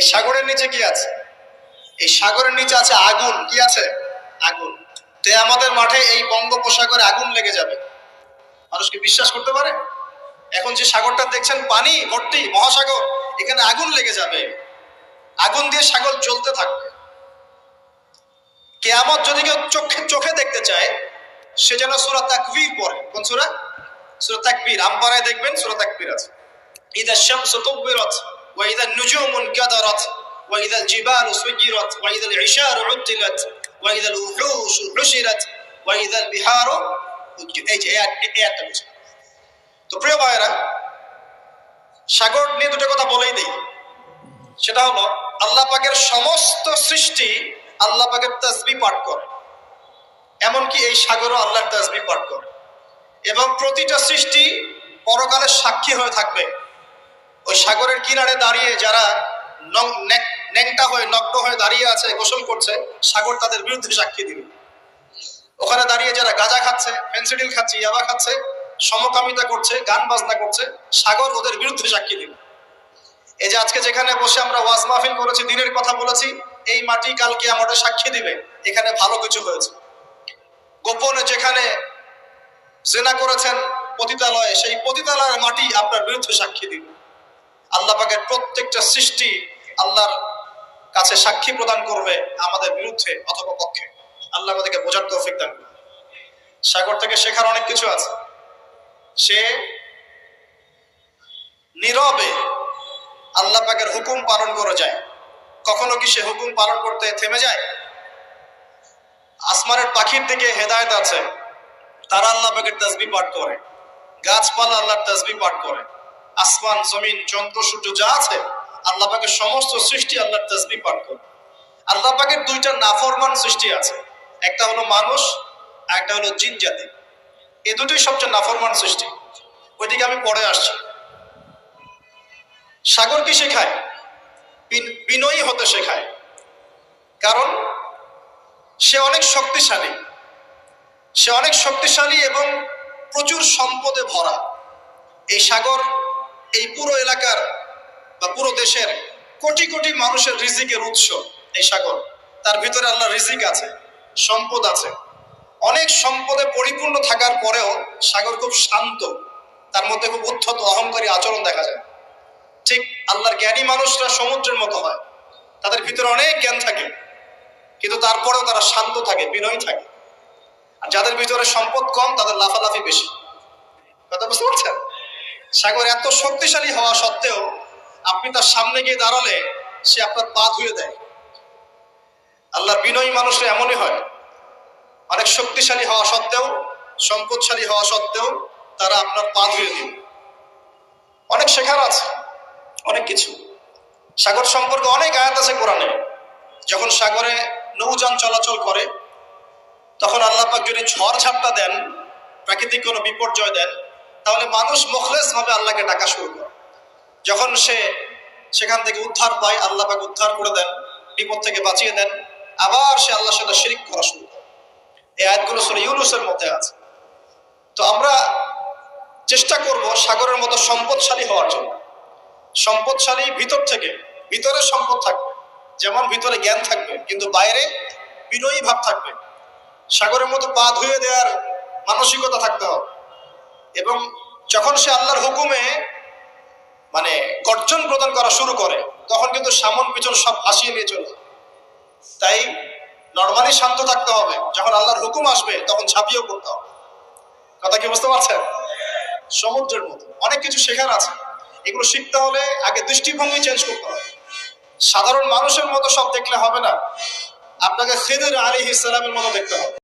এই সাগরের নিচে কি আছে? এই সাগরের নিচে আছে আগুন। কি আছে? আগুন। কিয়ামতের মাঠে এই বঙ্গোপসাগরে আগুন লেগে যাবে। মানুষ কি বিশ্বাস করতে পারে? এখন যে সাগরটা দেখছেন পানি ভর্তি মহাসাগর, এখানে আগুন লেগে যাবে। আগুন দিয়ে সাগর জ্বলতে থাকবে। কিয়ামত যদি কেউ চোখে দেখতে চায়, সে যেন সূরা তাকবীর পড়ে। কোন সূরা? সূরা তাকবীর। আমপারায় দেখবেন সূরা তাকবীর আছে। ইযা শামসু কুবিরাত ওয়া ইযা নুজুমু কাদারাত ওয়া ইযা জিবালু সুজিরাত ওয়া ইযা ইশারু উতিলাত ওয়া ইযা উহুশু হুশিরাত ওয়া ইযা বিহারু। এই যে একটা বিষয়। তো প্রিয় ভাইরা, সাগর নিয়ে দুটো কথা বলেই দেই। সেটা হলো আল্লাহ পাকের সমস্ত সৃষ্টি আল্লাহ পাকের তাসবিহ পাঠ করে। এমনকি এই সাগরও আল্লাহর তাসবিহ পাঠ করে। এবং প্রতিটা সৃষ্টি পরকালে সাক্ষী হয়ে থাকবে। ওই সাগরের কিনারে দাঁড়িয়ে যারা ন্যাংটা হয়ে নগ্ন হয়ে দাঁড়িয়ে আছে, গোসল করছে, সাগর তাদের বিরুদ্ধে সাক্ষী দিবে। ওখানে দাঁড়িয়ে যারা গাঁজা খাচ্ছে, ফেন্সিডিল খাচ্ছে, ইয়াবা খাচ্ছে, সমকামিতা করছে, গান বাজনা করছে, সাগর ওদের বিরুদ্ধে সাক্ষী দিবে। এই যে আজকে যেখানে বসে আমরা ওয়াজ মাহফিল করেছি, দিনের কথা বলেছি, এই মাটি কালকে আমাদের সাক্ষী দিবে এখানে ভালো কিছু হয়েছে। গোপনে যেখানে জিনা করেছেন পতিতালয়ে, সেই পতিতালয়ের মাটি আপনার বিরুদ্ধে সাক্ষী দিবে। আল্লাহ পাকের প্রত্যেকটা সৃষ্টি আল্লাহর কাছে সাক্ষী প্রদান করবে আমাদের বিরুদ্ধে অথবা পক্ষে। আল্লাহ আমাদেরকে বোঝার তৌফিক দান করুন। সাগর থেকে শেখার অনেক কিছু আছে। সে নীরবে আল্লাহ পাকের হুকুম পালন করে যায়। কখনো কি সে হুকুম পালন করতে থেমে যায়? আসমানের পাখির দিকে হেদায়েত আছে, তারা আল্লাহ পাকের তাসবিহ পাঠ করে। গাছপালা আল্লাহর তাসবিহ পাঠ করে। আসমান, জমিন, চন্দ্র, সূর্য যা আছে, আল্লাহ পাকের সমস্ত সৃষ্টি আল্লাহর তাসবিহ পাঠ করে। আল্লাহ পাকের দুইটা নাফরমান সৃষ্টি আছে, একটা হলো মানুষ আর একটা হলো জিন জাতি। এই দুটোই সবচেয়ে নাফরমান সৃষ্টি। ওইদিকে আমি পরে আসছি। সাগর কি শেখায়? বিনয়ী হতে শেখায়। কারণ সে অনেক শক্তিশালী। সে অনেক শক্তিশালী এবং প্রচুর সম্পদে ভরা। এই সাগর এই পুরো এলাকার বা পুরো দেশের কোটি কোটি মানুষের রিজিকের উৎস। এই সাগর, তার ভিতরে আল্লাহ রিজিক আছে, সম্পদ আছে। অনেক সম্পদে পরিপূর্ণ থাকার পরেও সাগর খুব শান্ত, তার মধ্যে খুব উদ্ধত অহংকারী আচরণ দেখা যায়। ঠিক আল্লাহর জ্ঞানী মানুষরা সমুদ্রের মতো হয়, তাদের ভিতরে অনেক জ্ঞান থাকে, কিন্তু তারপরেও তারা শান্ত থাকে, বিনয়ী থাকে। আর যাদের ভিতরে সম্পদ কম, তাদের লাফালাফি বেশি। কথা বুঝতে পারছেন? সাগর এত শক্তিশালী হওয়া সত্ত্বেও আপনি তার সামনে গিয়ে দাঁড়ালে সে আপনার পা ধুয়ে দেয়। আল্লাহর বিনয়ী মানুষরা এমনই হয়। অনেক শক্তিশালী হওয়া সত্ত্বেও, সম্পদশালী হওয়া সত্ত্বেও তারা আপনার পা ধুয়ে দিবে। অনেক শেখার আছে, অনেক কিছু। সাগর সম্পর্কে অনেক আয়াত আছে কোরআনে। যখন সাগরে নৌযান চলাচল করে, তখন আল্লাহ পাক যদি ঝড় ঝাপটা দেন, প্রাকৃতিক কোনো বিপর্যয় দেন, তাহলে মানুষ মুখলেস ভাবে আল্লাহকে ডাকা শুরু করে। যখন সে সেখান থেকে উদ্ধার পায়, আল্লাহ পাক উদ্ধার করে দেন, বিপদ থেকে বাঁচিয়ে দেন, আবার সে আল্লাহর সাথে শিরক করা শুরু করে। এই আয়াতগুলো সূরা ইউনূসের মধ্যে আছে। তো আমরা চেষ্টা করব সাগরের মতো সম্পদশালী হওয়ার জন্য। সম্পদশালী ভিতর থেকে, ভিতরে সম্পদ থাকবে, যেমন ভিতরে জ্ঞান থাকবে, কিন্তু বাইরে বিনয়ী ভাব থাকবে। সাগরের মতো পা ধুয়ে দেওয়ার মানসিকতা থাকতে হবে। এবং যখন সে আল্লাহর হুকুমে গর্জন প্রদান করা শুরু করে, তখন কিন্তু সামন পিছন সব ভাসিয়ে নিয়ে চলে। তাই নরমালি শান্ত থাকতে হবে। যখন আল্লাহর হুকুম আসবে, তখন ঝাঁপিয়েও পড়তে হবে। কথা কি বুঝতে পারছেন? সমুদ্রের মতো অনেক কিছু শেখার আছে। এগুলো শিখতে হলে আগে দৃষ্টিভঙ্গি চেঞ্জ করতে হবে। সাধারণ মানুষের মতো সব দেখলে হবে না, আপনাকে খিদর আলাইহিস সালামের মতো দেখতে হবে।